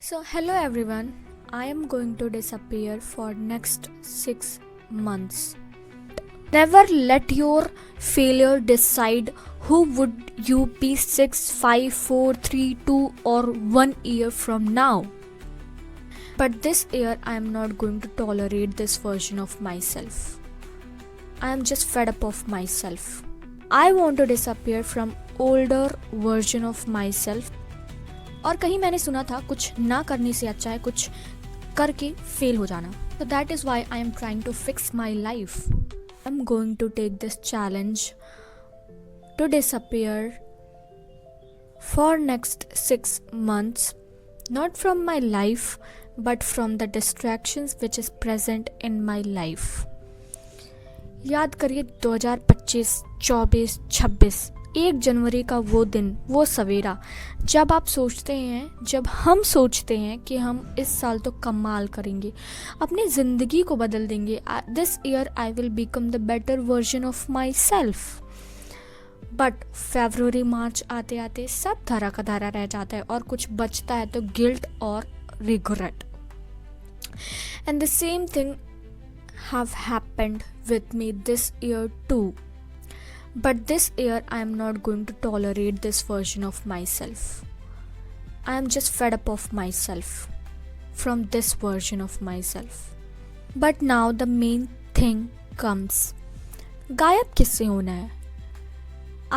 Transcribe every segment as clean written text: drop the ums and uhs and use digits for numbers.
So hello everyone, I am going to disappear for next 6 months. Never let your failure decide who would you be 6, 5, 4, 3, 2 or 1 year from now. But this year I am not going to tolerate this version of myself. I am just fed up of myself. I want to disappear from older version of myself. और कहीं मैंने सुना था कुछ ना करने से अच्छा है कुछ करके फेल हो जाना. So that is why I am trying to fix my life. I am going to take this challenge to disappear for next 6 months, not from my life but from the distractions which is present in my life. याद करिए 2025, 24, 26 1 जनवरी का वो दिन, वो सवेरा जब हम सोचते हैं कि हम इस साल तो कमाल करेंगे, अपनी ज़िंदगी को बदल देंगे. This year I will become the better version of myself. But फरवरी मार्च आते आते सब धरा का धरा रह जाता है और कुछ बचता है तो गिल्ट और regret. And the same thing have happened with me this year too. But this year I am not going to tolerate this version of myself. I am just fed up of myself from this version of myself. But now the main thing comes. गायब किससे होना है?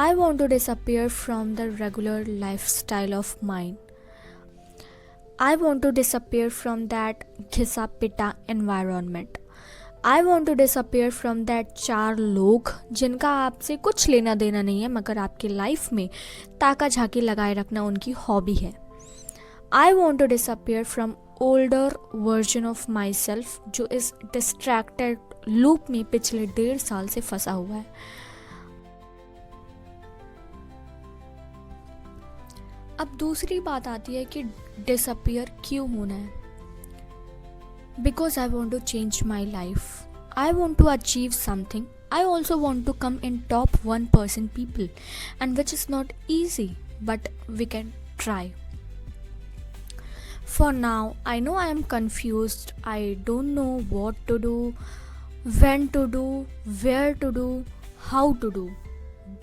I want to disappear from the regular lifestyle of mine. I want to disappear from that घिसा पिटा environment. I want to disappear from that 4 लोग जिनका आपसे कुछ लेना देना नहीं है मगर आपकी लाइफ में ताका झाकी लगाए रखना उनकी हॉबी है. I want to disappear from older version of myself जो इस distracted loop में पिछले 1.5 साल से फंसा हुआ है. अब दूसरी बात आती है कि disappear क्यों होना है. Because I want to change my life. I want to achieve something. I also want to come in top 1% people, and which is not easy, but we can try. For now, I know I am confused. I don't know what to do, when to do, where to do, how to do.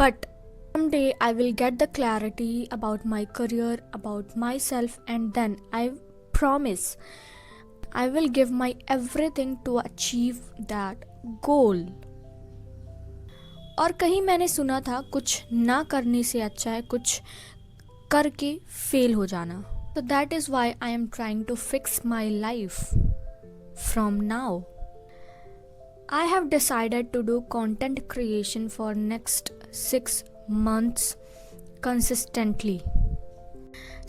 But someday I will get the clarity about my career, about myself, and then I promise I will give my everything to achieve that goal. और कहीं मैंने सुना था कुछ ना करने से अच्छा है कुछ करके फेल हो जाना. So that is why I am trying to fix my life from now. I have decided to do content creation for next 6 months consistently.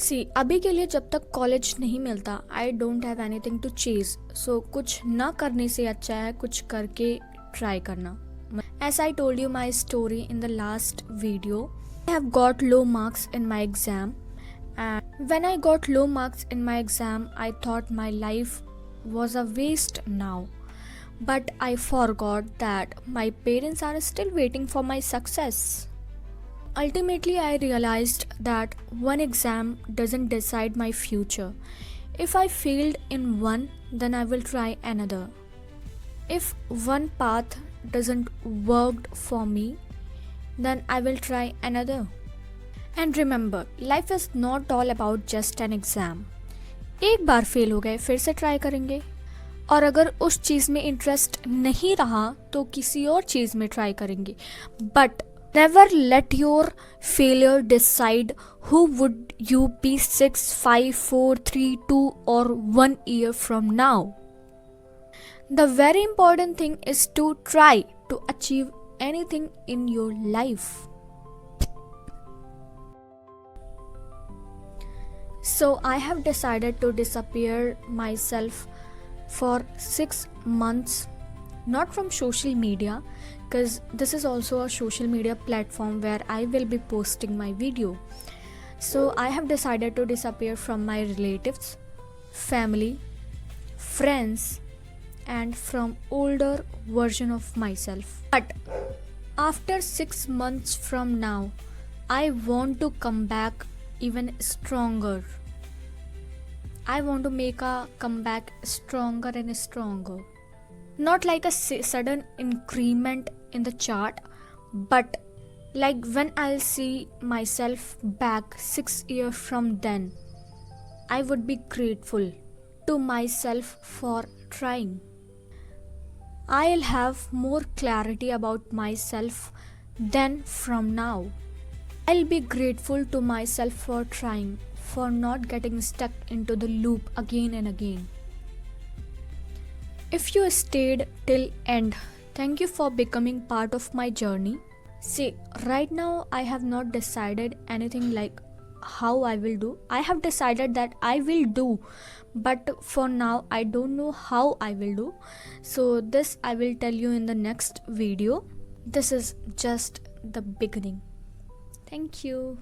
सी अभी के लिए जब तक कॉलेज नहीं मिलता I don't have anything to chase. So कुछ ना करने से अच्छा है कुछ करके ट्राई करना. As I told you my story in the last video, I have got low marks in my exam and when I got low marks in my exam I thought my life was a waste now. But I forgot that my parents are still waiting for my success. Ultimately, I realized that one exam doesn't decide my future. If I failed in one, then I will try another. If one path doesn't work for me, then I will try another. And remember, life is not all about just an exam. एक बार fail हो गए फिर से try करेंगे और अगर उस चीज़ में इंटरेस्ट नहीं रहा तो किसी और चीज़ में ट्राई करेंगे. But never let your failure decide who would you be 6, 5, 4, 3, 2 or 1 year from now. The very important thing is to try to achieve anything in your life. So I have decided to disappear myself for 6 months, not from social media, because this is also a social media platform where I will be posting my video. So I have decided to disappear from my relatives, family, friends and from older version of myself. But after 6 months from now, I want to come back even stronger. I want to make a comeback stronger and stronger. Not like a sudden increment in the chart, but like when I'll see myself back 6 years from then, I would be grateful to myself for trying. I'll have more clarity about myself than from now. I'll be grateful to myself for trying, for not getting stuck into the loop again and again. If you stayed till end, thank you for becoming part of my journey. See, right now I have not decided anything like how I will do. I have decided that I will do, but for now I don't know how I will do. So this I will tell you in the next video. This is just the beginning. Thank you.